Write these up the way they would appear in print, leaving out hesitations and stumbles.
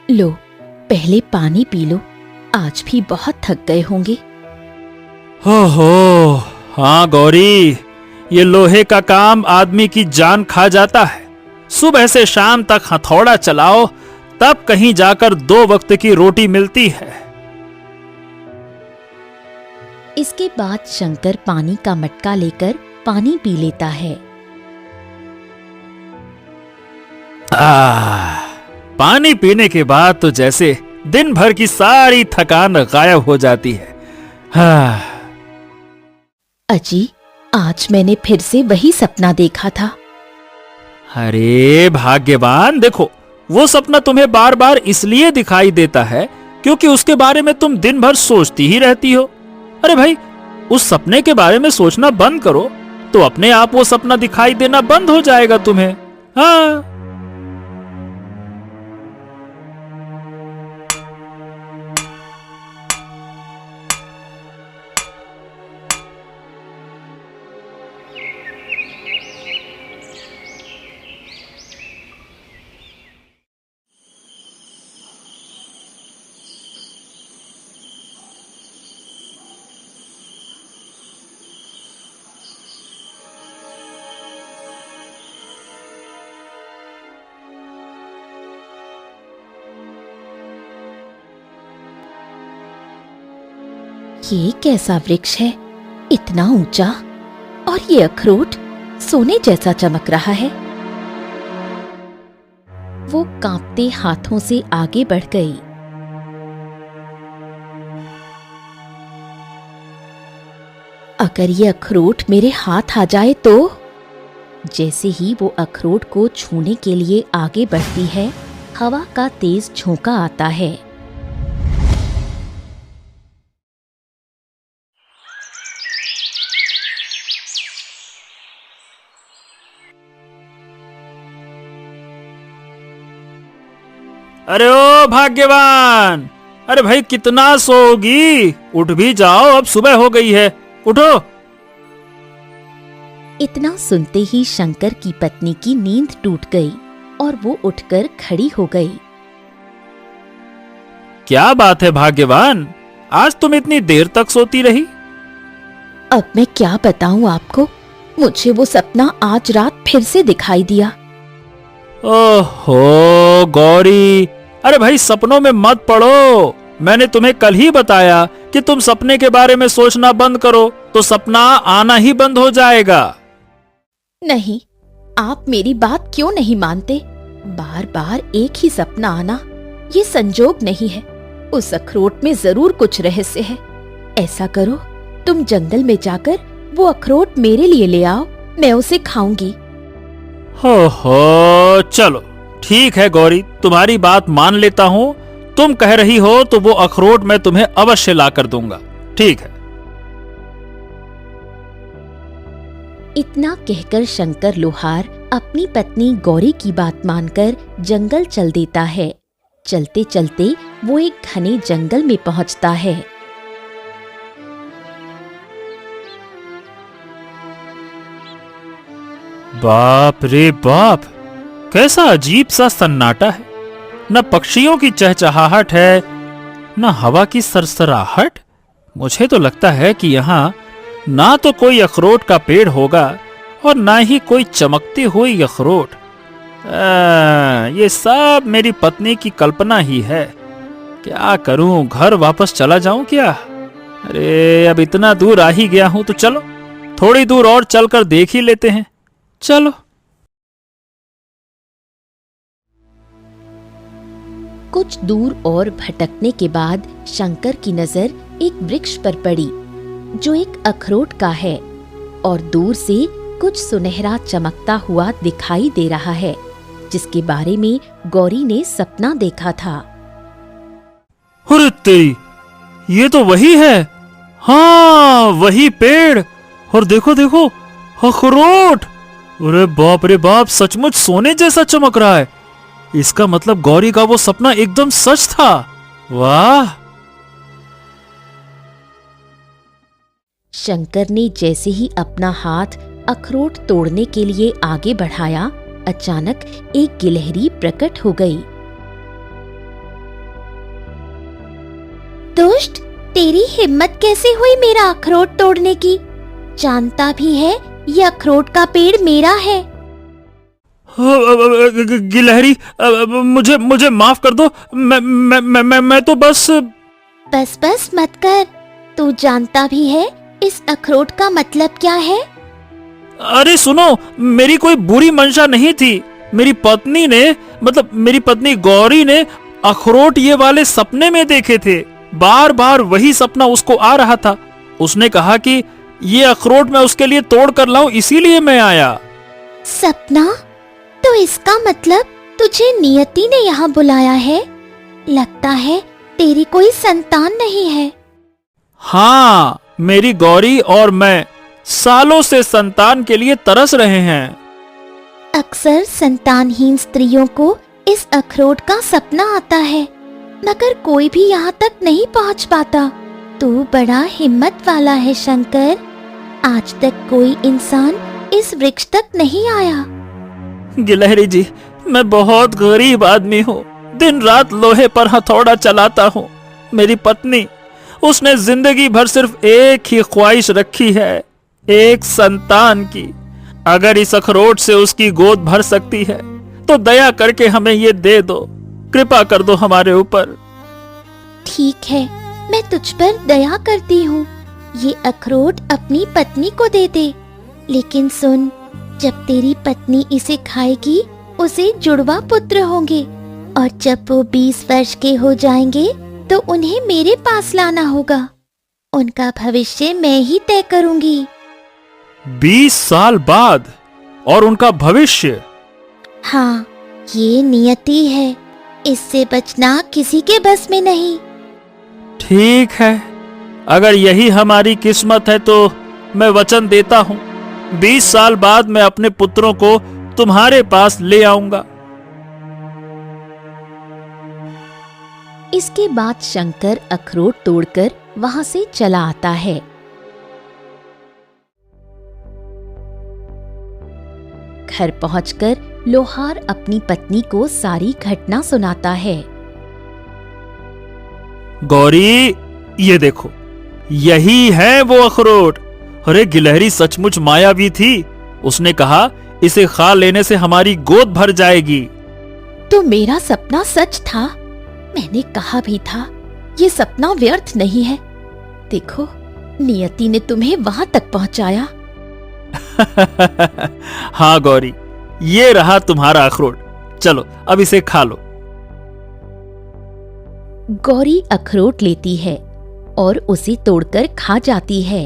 लो, पहले पानी P low, आज भी बहुत थक गए होंगे। हो, हाँ गौरी, ये लोहे का काम आदमी की जान खा जाता है। सुबह से शाम तक हथौड़ा चलाओ, तब कहीं जाकर 2 वक्त की रोटी मिलती है। इसके बाद शंकर पानी का मटका लेकर पानी पी लेता है। पानी पीने के बाद तो जैसे दिन भर की सारी थकान गायब हो जाती है। अजी, आज मैंने फिर से वही सपना देखा था। अरे भाग्यवान, देखो, वो सपना तुम्हें बार बार इसलिए दिखाई देता है क्योंकि उसके बारे में तुम दिन भर सोचती ही रहती हो। अरे भाई, उस सपने के बारे में सोचना बंद करो तो अपने आप वो सपना दिखाई देना बंद हो जाएगा तुम्हें। हाँ। ये कैसा वृक्ष है, इतना ऊंचा, और ये अखरोट सोने जैसा चमक रहा है। वो कांपते हाथों से आगे बढ़ गई। अगर ये अखरोट मेरे हाथ आ जाए तो। जैसे ही वो अखरोट को छूने के लिए आगे बढ़ती है, हवा का तेज झोंका आता है। अरे ओ भाग्यवान, अरे भाई कितना सोओगी, उठ भी जाओ, अब सुबह हो गई है, उठो। इतना सुनते ही शंकर की पत्नी की नींद टूट गई और वो उठकर खड़ी हो गई। क्या बात है भाग्यवान, आज तुम इतनी देर तक सोती रही? अब मैं क्या बताऊं आपको, मुझे वो सपना आज रात फिर से दिखाई दिया। ओहो गौरी, अरे भाई सपनों में मत पड़ो। मैंने तुम्हें कल ही बताया कि तुम सपने के बारे में सोचना बंद करो तो सपना आना ही बंद हो जाएगा। नहीं, आप मेरी बात क्यों नहीं मानते? बार बार एक ही सपना आना ये संजोग नहीं है। उस अखरोट में जरूर कुछ रहस्य है। ऐसा करो, तुम जंगल में जाकर वो अखरोट मेरे लिए ले आओ, मैं उसे खाऊंगी। हो, चलो ठीक है गौरी, तुम्हारी बात मान लेता हूँ। तुम कह रही हो तो वो अखरोट मैं तुम्हें अवश्य ला कर दूंगा। ठीक है। इतना कहकर शंकर लोहार अपनी पत्नी गौरी की बात मानकर जंगल चल देता है। चलते चलते वो एक घने जंगल में पहुंचता है। बाप रे बाप, कैसा अजीब सा सन्नाटा है। न पक्षियों की चहचहाहट है, न हवा की सरसराहट। मुझे तो लगता है कि यहाँ ना तो कोई अखरोट का पेड़ होगा और ना ही कोई चमकती हुई अखरोट। ये सब मेरी पत्नी की कल्पना ही है। क्या करूं, घर वापस चला जाऊं क्या? अरे अब इतना दूर आ ही गया हूं तो चलो थोड़ी दूर और चलकर देख ही लेते हैं। चलो। कुछ दूर और भटकने के बाद शंकर की नजर एक वृक्ष पर पड़ी जो एक अखरोट का है और दूर से कुछ सुनहरा चमकता हुआ दिखाई दे रहा है, जिसके बारे में गौरी ने सपना देखा था। अरे तेरी, ये तो वही है। हाँ, वही पेड़, और देखो देखो अखरोट। अरे बाप रे बाप, सचमुच सोने जैसा चमक रहा है। इसका मतलब गौरी का वो सपना एकदम सच था। वाह। शंकर ने जैसे ही अपना हाथ अखरोट तोड़ने के लिए आगे बढ़ाया, अचानक एक गिलहरी प्रकट हो गई। दुष्ट, तेरी हिम्मत कैसे हुई मेरा अखरोट तोड़ने की? जानता भी है ये अखरोट का पेड़ मेरा है। गिलहरी, मुझे मुझे माफ कर दो। मैं तो बस बस मत कर। तू जानता भी है इस अखरोट का मतलब क्या है? अरे सुनो, मेरी कोई बुरी मंशा नहीं थी। मेरी पत्नी गौरी ने अखरोट ये वाले सपने में देखे थे। बार बार वही सपना उसको आ रहा था। उसने कहा कि ये अखरोट मैं उसके लिए तोड़ कर लाऊं, इसीलिए मैं आया। सपना? तो इसका मतलब तुझे नियति ने यहाँ बुलाया है। लगता है तेरी कोई संतान नहीं है। हाँ, मेरी गौरी और मैं सालों से संतान के लिए तरस रहे हैं। अक्सर संतानहीन स्त्रियों को इस अखरोट का सपना आता है, मगर कोई भी यहाँ तक नहीं पहुँच पाता। तू बड़ा हिम्मत वाला है शंकर। आज तक कोई इंसान इस वृक्ष तक नहीं आया। गिलहरी जी, मैं बहुत गरीब आदमी हूँ। दिन रात लोहे पर हथौड़ा चलाता हूँ। मेरी पत्नी, उसने जिंदगी भर सिर्फ एक ही ख्वाहिश रखी है, एक संतान की। अगर इस अखरोट से उसकी गोद भर सकती है तो दया करके हमें ये दे दो। कृपा कर दो हमारे ऊपर। ठीक है, मैं तुझ पर दया करती हूँ। ये अखरोट अपनी पत्नी को दे दे। लेकिन सुन, जब तेरी पत्नी इसे खाएगी उसे जुड़वा पुत्र होंगे, और जब वो 20 वर्ष के हो जाएंगे तो उन्हें मेरे पास लाना होगा। उनका भविष्य मैं ही तय करूंगी। 20 साल बाद? और उनका भविष्य? हाँ, ये नियति है। इससे बचना किसी के बस में नहीं। ठीक है, अगर यही हमारी किस्मत है तो मैं वचन देता हूँ, 20 साल बाद मैं अपने पुत्रों को तुम्हारे पास ले आऊंगा। इसके बाद शंकर अखरोट तोड़कर वहां से चला आता है। घर पहुंचकर लोहार अपनी पत्नी को सारी घटना सुनाता है। गौरी, ये देखो, यही है वो अखरोट। अरे गिलहरी सचमुच मायावी थी। उसने कहा इसे खा लेने से हमारी गोद भर जाएगी। तो मेरा सपना सच था। मैंने कहा भी था ये सपना व्यर्थ नहीं है। देखो, नियति ने तुम्हें वहां तक पहुंचाया। हाँ गौरी, ये रहा तुम्हारा अखरोट। चलो अब इसे खा लो। गौरी अखरोट लेती है और उसे तोड़कर खा जाती है।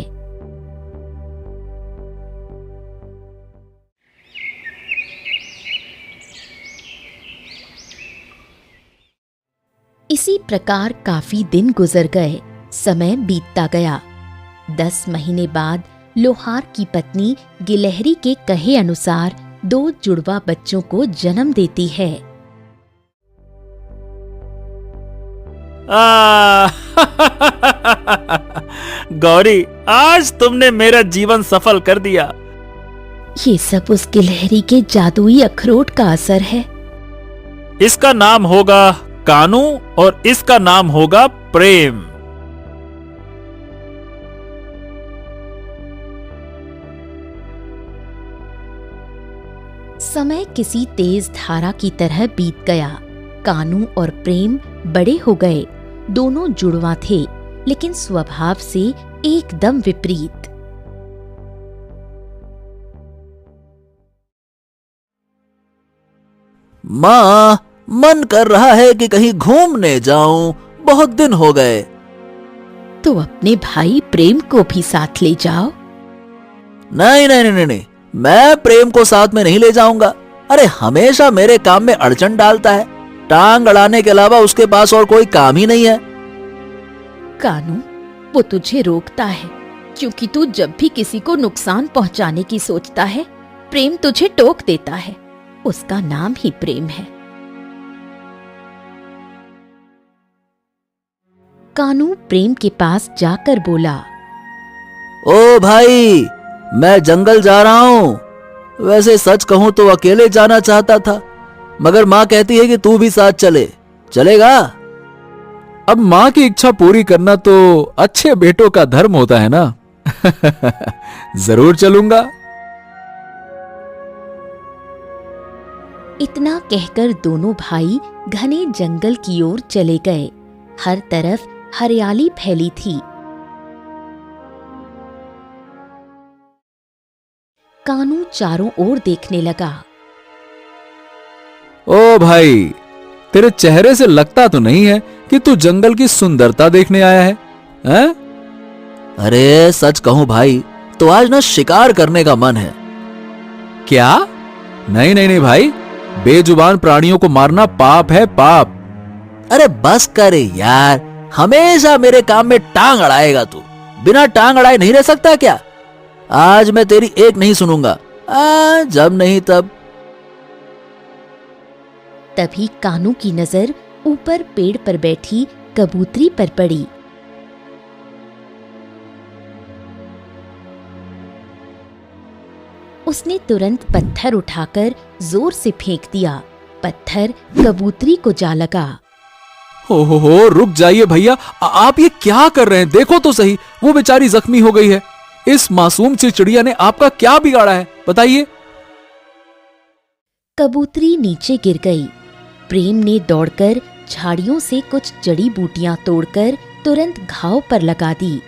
इसी प्रकार काफी दिन गुजर गए। समय बीतता गया। 10 महीने बाद लोहार की पत्नी गिलहरी के कहे अनुसार 2 जुड़वा बच्चों को जन्म देती है। गौरी, आज तुमने मेरा जीवन सफल कर दिया। ये सब उस गिलहरी के जादुई अखरोट का असर है। इसका नाम होगा कानू और इसका नाम होगा प्रेम। समय किसी तेज धारा की तरह बीत गया। कानू और प्रेम बड़े हो गए। दोनों जुड़वा थे, लेकिन स्वभाव से एकदम विपरीत। माँ, मन कर रहा है कि कहीं घूमने जाऊं, बहुत दिन हो गए। तो अपने भाई प्रेम को भी साथ ले जाओ। नहीं नहीं नहीं नहीं, मैं प्रेम को साथ में नहीं ले जाऊंगा। अरे हमेशा मेरे काम में अड़चन डालता है। टांग अड़ाने के अलावा उसके पास और कोई काम ही नहीं है। कानू, वो तुझे रोकता है क्योंकि तू जब भी किसी को नुकसान पहुंचाने की सोचता है, प्रेम तुझे टोक देता है। उसका नाम ही प्रेम है। कानू प्रेम के पास जाकर बोला, ओ भाई, मैं जंगल जा रहा हूं। वैसे सच कहूं तो अकेले जाना चाहता था, मगर माँ कहती है कि तू भी साथ चले। चलेगा? अब माँ की इच्छा पूरी करना तो अच्छे बेटों का धर्म होता है ना। जरूर चलूंगा। इतना कहकर दोनों भाई घने जंगल की ओर चले गए। हर तरफ हरियाली फैली थी। कानू चारों ओर देखने लगा। ओ भाई, तेरे चेहरे से लगता तो नहीं है कि तू जंगल की सुंदरता देखने आया है, हैं? अरे सच कहूं भाई, तो आज ना शिकार करने का मन है। क्या? नहीं नहीं नहीं भाई, बेजुबान प्राणियों को मारना पाप है, पाप। अरे बस कर यार, हमेशा मेरे काम में टांग अड़ाएगा तू। बिना टांग अड़ाए नहीं रह सकता क्या? आज मैं तेरी एक नहीं सुनूंगा, जब नहीं तब। तभी कानू की नजर ऊपर पेड़ पर बैठी कबूतरी पर पड़ी। उसने तुरंत पत्थर उठाकर जोर से फेंक दिया। पत्थर कबूतरी को जा लगा। हो, रुक जाइए भैया, आप ये क्या कर रहे हैं? देखो तो सही, वो बेचारी जख्मी हो गई है। इस मासूम सी चिड़िया ने आपका क्या बिगाड़ा है, बताइए। कबूतरी नीचे गिर गई। प्रेम ने दौड़कर झाड़ियों से कुछ जड़ी बूटियां तोड़कर तुरंत घाव पर लगा दी।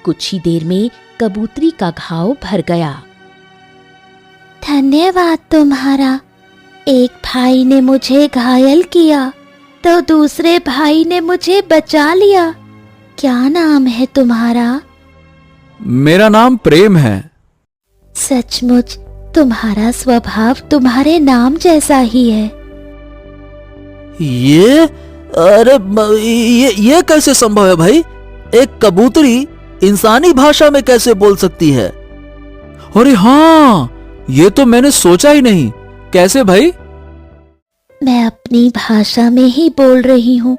कुछ ही देर में कबूतरी का घाव भर गया। धन्यवाद तुम्हारा। एक भाई ने मुझे घायल किया तो दूसरे भाई ने मुझे बचा लिया। क्या नाम है तुम्हारा? मेरा नाम प्रेम है। सचमुच तुम्हारा स्वभाव तुम्हारे नाम जैसा ही है। ये कैसे संभव है भाई? एक कबूतरी इंसानी भाषा में कैसे बोल सकती है? अरे हाँ, ये तो मैंने सोचा ही नहीं। कैसे भाई? मैं अपनी भाषा में ही बोल रही हूँ,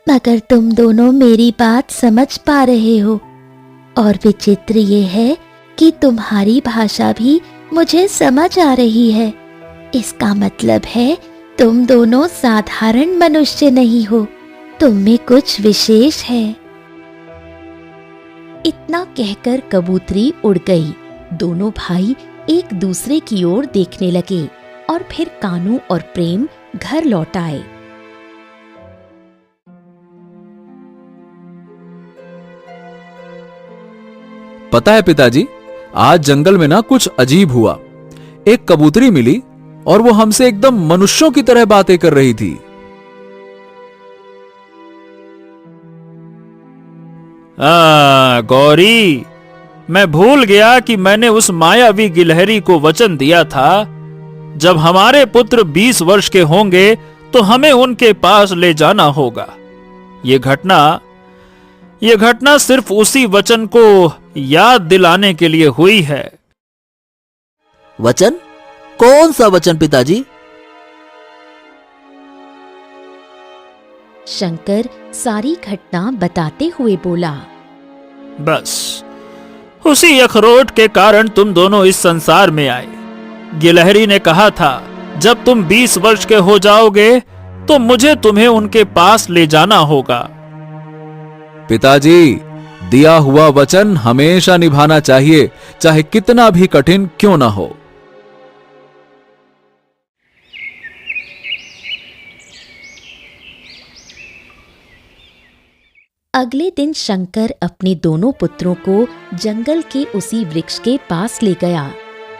मगर तुम दोनों मेरी बात समझ पा रहे हो। और विचित्र ये है कि तुम्हारी भाषा भी मुझे समझ आ रही है। इसका मतलब है तुम दोनों साधारण मनुष्य नहीं हो, तुम में कुछ विशेष है। इतना कहकर कबूतरी उड़ गई। दोनों भाई एक दूसरे की ओर देखने लगे और फिर कानू और प्रेम घर लौट आए। पता है पिताजी, आज जंगल में ना कुछ अजीब हुआ। एक कबूतरी मिली और वो हमसे एकदम मनुष्यों की तरह बातें कर रही थी। गौरी, मैं भूल गया कि मैंने उस मायावी गिलहरी को वचन दिया था, जब हमारे पुत्र 20 वर्ष के होंगे तो हमें उनके पास ले जाना होगा। ये घटना सिर्फ उसी वचन को याद दिलाने के लिए हुई है। वचन? कौन सा वचन पिताजी? शंकर सारी घटना बताते हुए बोला। बस उसी अखरोट के कारण तुम दोनों इस संसार में आए। गिलहरी ने कहा था, जब तुम 20 वर्ष के हो जाओगे तो मुझे तुम्हें उनके पास ले जाना होगा। पिताजी, दिया हुआ वचन हमेशा निभाना चाहिए, चाहे कितना भी कठिन क्यों ना हो। अगले दिन शंकर अपने दोनों पुत्रों को जंगल के उसी वृक्ष के पास ले गया।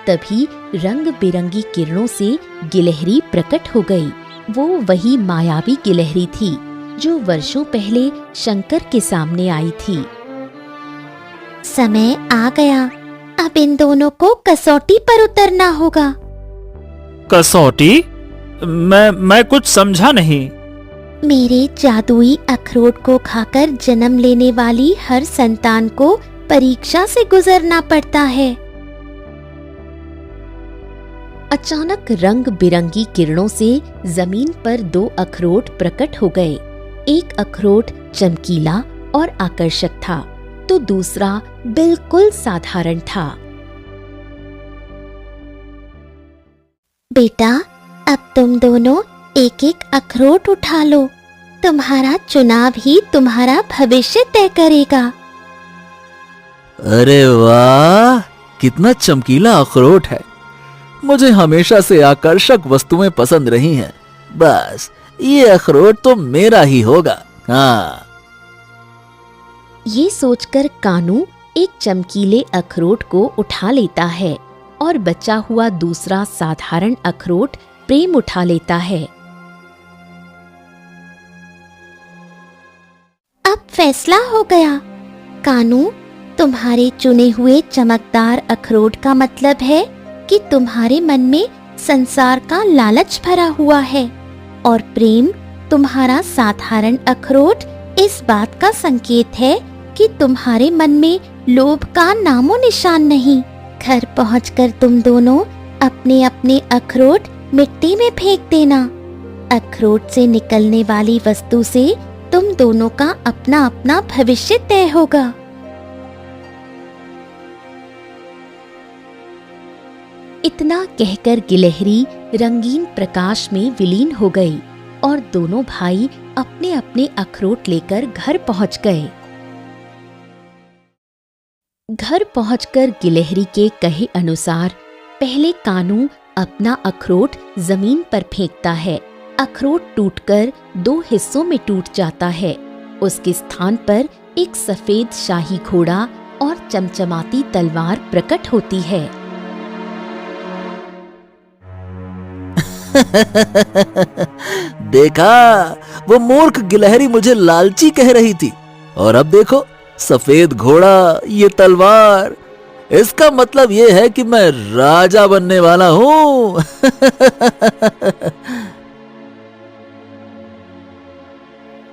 तभी रंग बिरंगी किरणों से गिलहरी प्रकट हो गई। वो वही मायावी गिलहरी थी जो वर्षों पहले शंकर के सामने आई थी। समय आ गया, अब इन दोनों को कसौटी पर उतरना होगा। कसौटी? मैं कुछ समझा नहीं। मेरे जादुई अखरोट को खाकर जन्म लेने वाली हर संतान को परीक्षा से गुजरना पड़ता है। अचानक रंग बिरंगी किरणों से जमीन पर 2 अखरोट प्रकट हो गए। एक अखरोट चमकीला और आकर्षक था, तो दूसरा बिल्कुल साधारण था। बेटा, अब तुम दोनों एक एक अखरोट उठा लो। तुम्हारा चुनाव ही तुम्हारा भविष्य तय करेगा। अरे वाह, कितना चमकीला अखरोट है। मुझे हमेशा से आकर्षक वस्तुएं पसंद रही हैं। बस ये अखरोट तो मेरा ही होगा। हाँ। ये सोचकर कानू एक चमकीले अखरोट को उठा लेता है और बचा हुआ दूसरा साधारण अखरोट प्रेम उठा लेता है। अब फैसला हो गया। कानू, तुम्हारे चुने हुए चमकदार अखरोट का मतलब है कि तुम्हारे मन में संसार का लालच भरा हुआ है, और प्रेम, तुम्हारा साधारण अखरोट इस बात का संकेत है कि तुम्हारे मन में लोभ का नामो निशान नहीं। घर पहुंचकर तुम दोनों अपने अपने अखरोट मिट्टी में फेंक देना। अखरोट से निकलने वाली वस्तु से तुम दोनों का अपना अपना भविष्य तय होगा। इतना कहकर गिलहरी रंगीन प्रकाश में विलीन हो गई और दोनों भाई अपने अपने अखरोट लेकर घर पहुंच गए। घर पहुंचकर गिलहरी के कहे अनुसार पहले कानू अपना अखरोट जमीन पर फेंकता है। अखरोट टूटकर 2 हिस्सों में टूट जाता है। उसके स्थान पर एक सफेद शाही घोड़ा और चमचमाती तलवार प्रकट होती है। देखा, वो मूर्ख गिलहरी मुझे लालची कह रही थी, और अब देखो, सफेद घोड़ा, ये तलवार। इसका मतलब ये है कि मैं राजा बनने वाला हूं।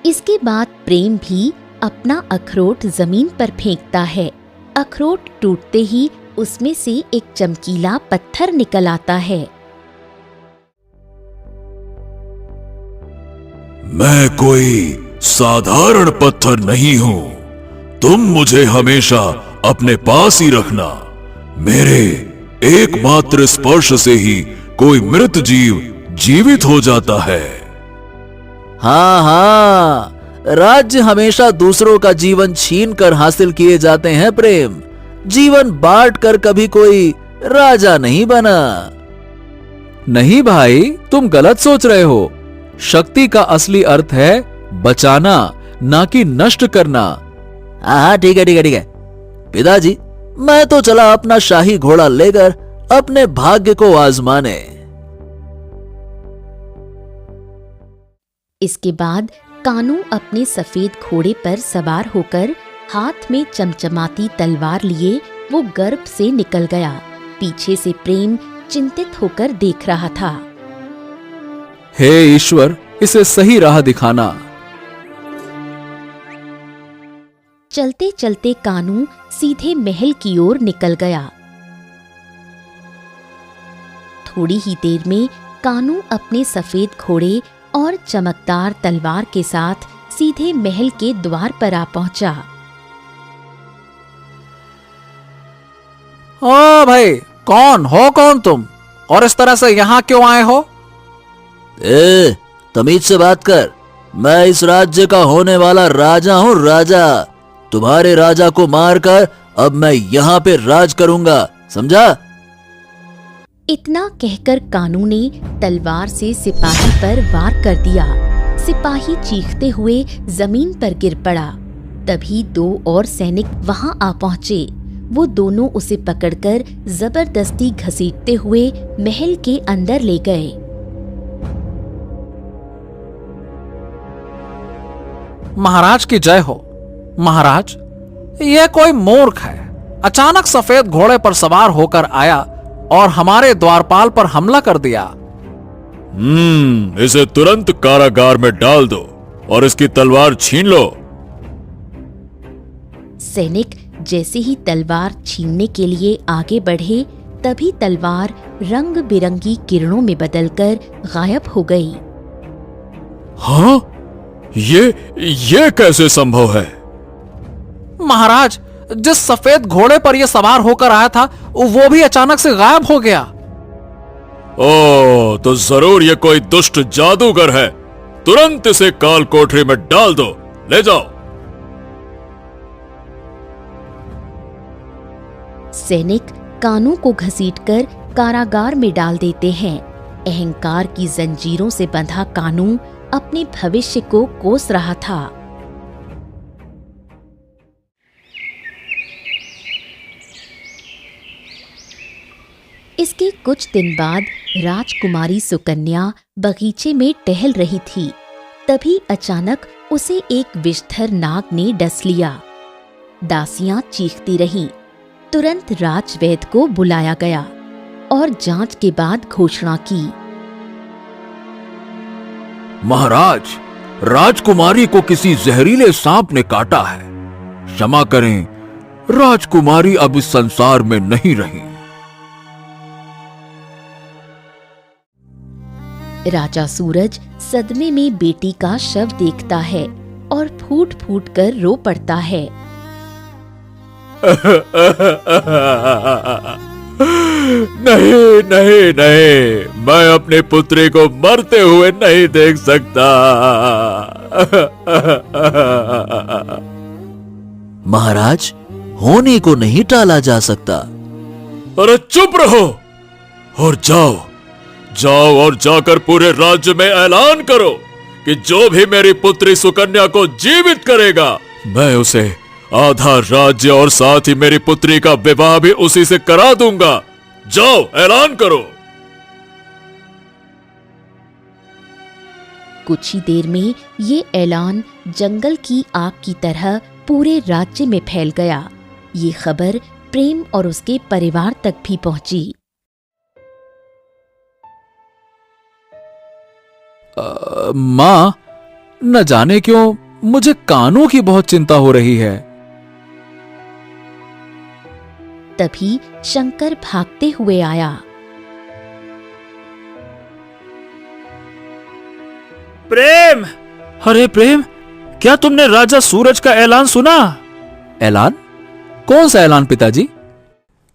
इसके बाद प्रेम भी अपना अखरोट जमीन पर फेंकता है। अखरोट टूटते ही उसमें से एक चमकीला पत्थर निकल आता है। मैं कोई साधारण पत्थर नहीं हूं। तुम मुझे हमेशा अपने पास ही रखना। मेरे एकमात्र स्पर्श से ही कोई मृत जीव जीवित हो जाता है। हाँ हाँ, राज्य हमेशा दूसरों का जीवन छीन कर हासिल किए जाते हैं प्रेम। जीवन बांट कर कभी कोई राजा नहीं बना। नहीं भाई, तुम गलत सोच रहे हो। शक्ति का असली अर्थ है बचाना, ना कि नष्ट करना। हाँ, ठीक है ठीक है ठीक है पिताजी, मैं तो चला अपना शाही घोड़ा लेकर अपने भाग्य को आजमाने। इसके बाद कानू अपने सफेद घोड़े पर सवार होकर हाथ में चमचमाती तलवार लिए वो गर्भ से निकल गया। पीछे से प्रेम चिंतित होकर देख रहा था। हे ईश्वर, इसे सही राह दिखाना। चलते चलते कानू सीधे महल की ओर निकल गया। थोड़ी ही देर में कानू अपने सफेद घोड़े और चमकदार तलवार के साथ सीधे महल के द्वार पर आ पहुंचा। ओ भाई, कौन हो तुम, और इस तरह से यहाँ क्यों आए हो? तमीज से बात कर। मैं इस राज्य का होने वाला राजा हूँ, राजा। तुम्हारे राजा को मारकर अब मैं यहाँ पे राज करूंगा, समझा? इतना कहकर कानू ने तलवार से सिपाही पर वार कर दिया। सिपाही चीखते हुए जमीन पर गिर पड़ा। तभी 2 और सैनिक वहां आ पहुंचे। वो दोनों उसे पकड़कर जबरदस्ती घसीटते हुए महल के अंदर ले गए। महाराज की जय हो। महाराज, यह कोई मूर्ख है। अचानक सफेद घोड़े पर सवार होकर आया और हमारे द्वारपाल पर हमला कर दिया। इसे तुरंत कारागार में डाल दो और इसकी तलवार छीन लो। सैनिक जैसे ही तलवार छीनने के लिए आगे बढ़े, तभी तलवार रंग बिरंगी किरणों में बदलकर गायब हो गई। हाँ, ये कैसे संभव है? महाराज, जिस सफेद घोड़े पर यह सवार होकर आया था वो भी अचानक से गायब हो गया। ओ, तो जरूर ये कोई दुष्ट जादूगर है। तुरंत इसे काल कोठरी में डाल दो, ले जाओ। सैनिक कानू को घसीटकर कारागार में डाल देते हैं। अहंकार की जंजीरों से बंधा कानू अपने भविष्य को कोस रहा था। इसके कुछ दिन बाद राजकुमारी सुकन्या बगीचे में टहल रही थी। तभी अचानक उसे एक विषधर नाग ने डस लिया। दासियां चीखती रहीं। तुरंत राजवैद्य को बुलाया गया और जांच के बाद घोषणा की। महाराज, राजकुमारी को किसी जहरीले सांप ने काटा है। क्षमा करें, राजकुमारी अब इस संसार में नहीं रही। राजा सूरज सदमे में बेटी का शव देखता है और फूट फूट कर रो पड़ता है। नहीं नहीं नहीं, मैं अपनी पुत्री को मरते हुए नहीं देख सकता। महाराज, होने को नहीं टाला जा सकता। अरे चुप रहो और जाओ जाओ और जाकर पूरे राज्य में ऐलान करो कि जो भी मेरी पुत्री सुकन्या को जीवित करेगा, मैं उसे आधा राज्य और साथ ही मेरी पुत्री का विवाह भी उसी से करा दूंगा। जाओ, ऐलान करो। कुछ ही देर में ये ऐलान जंगल की आग की तरह पूरे राज्य में फैल गया। ये खबर प्रेम और उसके परिवार तक भी पहुंची। माँ, न जाने क्यों मुझे कानों की बहुत चिंता हो रही है। तभी शंकर भागते हुए आया। प्रेम! अरे प्रेम, क्या तुमने राजा सूरज का ऐलान सुना? ऐलान? कौन सा ऐलान पिताजी?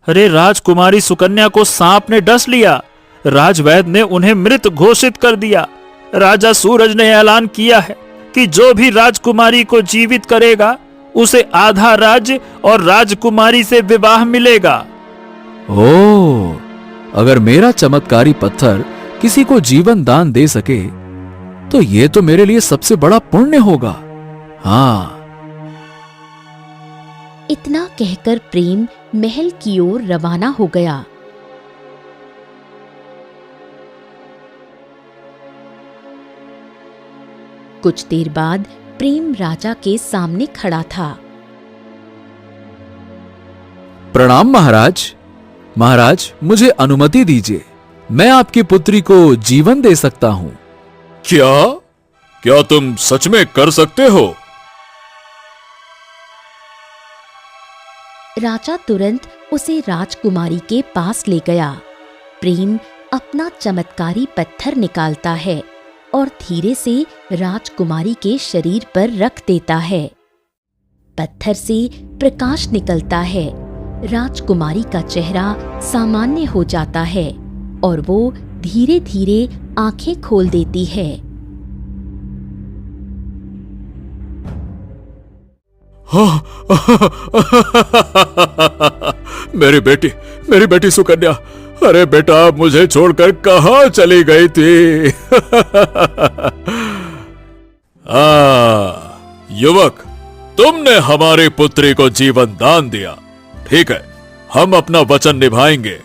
अरे राजकुमारी सुकन्या को सांप ने डस लिया। राजवैद्य ने उन्हें मृत घोषित कर दिया। राजा सूरज ने ऐलान किया है कि जो भी राजकुमारी को जीवित करेगा उसे आधा राज्य और राजकुमारी से विवाह मिलेगा। ओह, अगर मेरा चमत्कारी पत्थर किसी को जीवन दान दे सके तो ये तो मेरे लिए सबसे बड़ा पुण्य होगा। हाँ। इतना कहकर प्रेम महल की ओर रवाना हो गया। कुछ देर बाद प्रेम राजा के सामने खड़ा था। प्रणाम महाराज। महाराज, मुझे अनुमति दीजिए, मैं आपकी पुत्री को जीवन दे सकता हूं। क्या क्या तुम सच में कर सकते हो? राजा तुरंत उसे राजकुमारी के पास ले गया। प्रेम अपना चमत्कारी पत्थर निकालता है और धीरे से राजकुमारी के शरीर पर रख देता है। पत्थर से प्रकाश निकलता है। राजकुमारी का चेहरा सामान्य हो जाता है और वो धीरे धीरे आंखें खोल देती है। मेरी बेटी सुकन्या, अरे बेटा, मुझे छोड़कर कहां चली गई थी? युवक, तुमने हमारी पुत्री को जीवन दान दिया। ठीक है, हम अपना वचन निभाएंगे।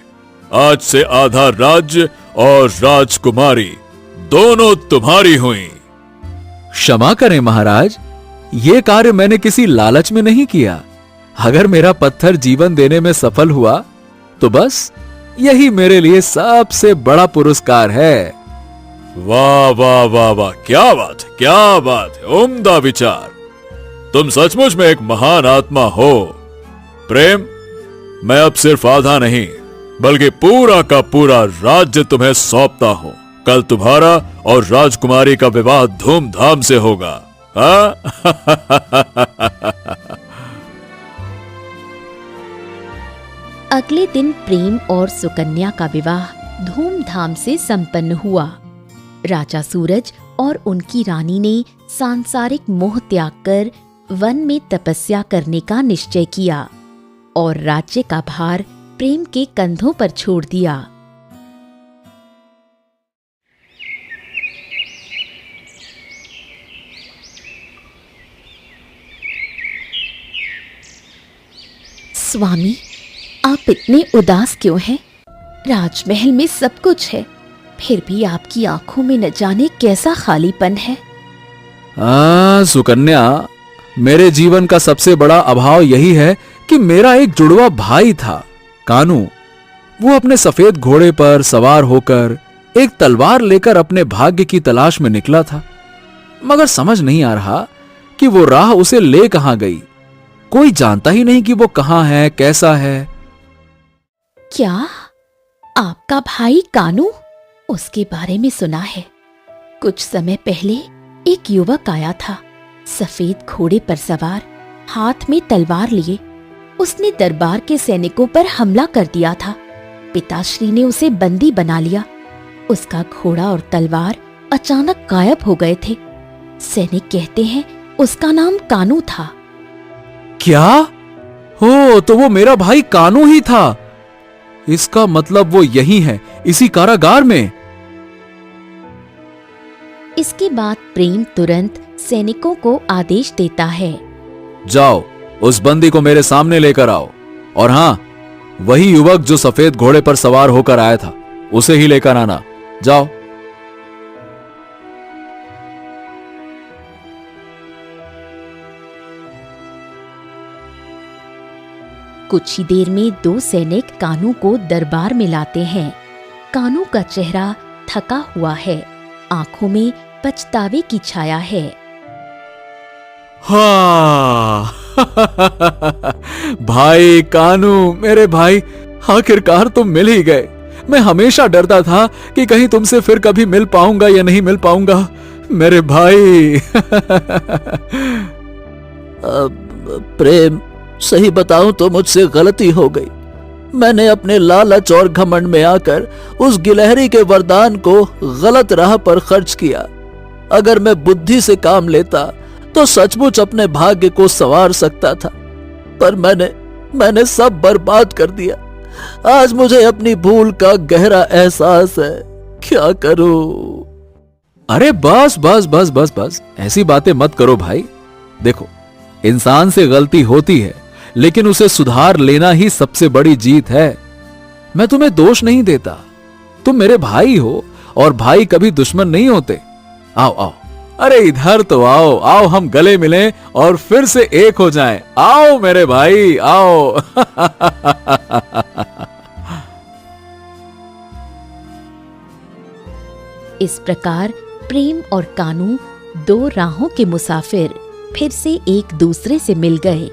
आज से आधा राज्य और राजकुमारी दोनों तुम्हारी हुई। क्षमा करें महाराज, ये कार्य मैंने किसी लालच में नहीं किया। अगर मेरा पत्थर जीवन देने में सफल हुआ तो बस यही मेरे लिए सबसे बड़ा पुरस्कार है। वाह वाह वाह वाह, क्या बात है, क्या बात है, उम्दा विचार। तुम सचमुच में एक महान आत्मा हो। प्रेम, मैं अब सिर्फ आधा नहीं बल्कि पूरा का पूरा राज्य तुम्हें सौंपता हूं। कल तुम्हारा और राजकुमारी का विवाह धूमधाम से होगा। अगले दिन प्रेम और सुकन्या का विवाह धूमधाम धूमधाम से संपन्न हुआ। राजा सूरज और उनकी रानी ने सांसारिक मोह त्याग कर वन में तपस्या करने का निश्चय किया और राज्य का भार प्रेम के कंधों पर छोड़ दिया। स्वामी, आप इतने उदास क्यों हैं? राजमहल में सब कुछ है, फिर भी आपकी आंखों में न जाने कैसा खालीपन है। सुकन्या, मेरे जीवन का सबसे बड़ा अभाव यही है कि मेरा एक जुड़वा भाई था, कानू। वो अपने सफेद घोड़े पर सवार होकर एक तलवार लेकर अपने भाग्य की तलाश में निकला था, मगर समझ नहीं आ रहा कि वो राह उसे ले कहां गई। कोई जानता ही नहीं कि वो कहां है, कैसा है। क्या आपका भाई कानू? उसके बारे में सुना है। कुछ समय पहले एक युवक आया था, सफेद घोड़े पर सवार, हाथ में तलवार लिए। उसने दरबार के सैनिकों पर हमला कर दिया था। पिताश्री ने उसे बंदी बना लिया। उसका घोड़ा और तलवार अचानक गायब हो गए थे। सैनिक कहते हैं उसका नाम कानू था। क्या? हो, तो वो मेरा भाई कानू ही था। इसका मतलब वो यही है, इसी कारागार में। इसके बाद प्रेम तुरंत सैनिकों को आदेश देता है, जाओ, उस बंदी को मेरे सामने लेकर आओ। और हां, वही युवक जो सफेद घोड़े पर सवार होकर आया था, उसे ही लेकर आना। जाओ। कुछ ही देर में दो सैनिक कानू को दरबार में लाते हैं। कानू का चेहरा थका हुआ है, आंखों में पछतावे की छाया है। हाँ भाई कानू, मेरे भाई, आखिरकार तुम मिल ही गए। मैं हमेशा डरता था कि कहीं तुमसे फिर कभी मिल पाऊंगा या नहीं मिल पाऊंगा, मेरे भाई। प्रेम, सही बताऊं तो मुझसे गलती हो गई। मैंने अपने लालच और घमंड में आकर उस गिलहरी के वरदान को गलत राह पर खर्च किया। अगर मैं बुद्धि से काम लेता तो सचमुच अपने भाग्य को संवार सकता था, पर मैंने सब बर्बाद कर दिया। आज मुझे अपनी भूल का गहरा एहसास है। क्या करूं? अरे बस बस बस बस बस, ऐसी बातें मत करो भाई। देखो, इंसान से गलती होती है, लेकिन उसे सुधार लेना ही सबसे बड़ी जीत है। मैं तुम्हें दोष नहीं देता, तुम मेरे भाई हो और भाई कभी दुश्मन नहीं होते। आओ आओ, अरे इधर तो आओ, आओ हम गले मिलें और फिर से एक हो जाएं। आओ मेरे भाई, आओ। इस प्रकार प्रेम और कानू, दो राहों के मुसाफिर, फिर से एक दूसरे से मिल गए।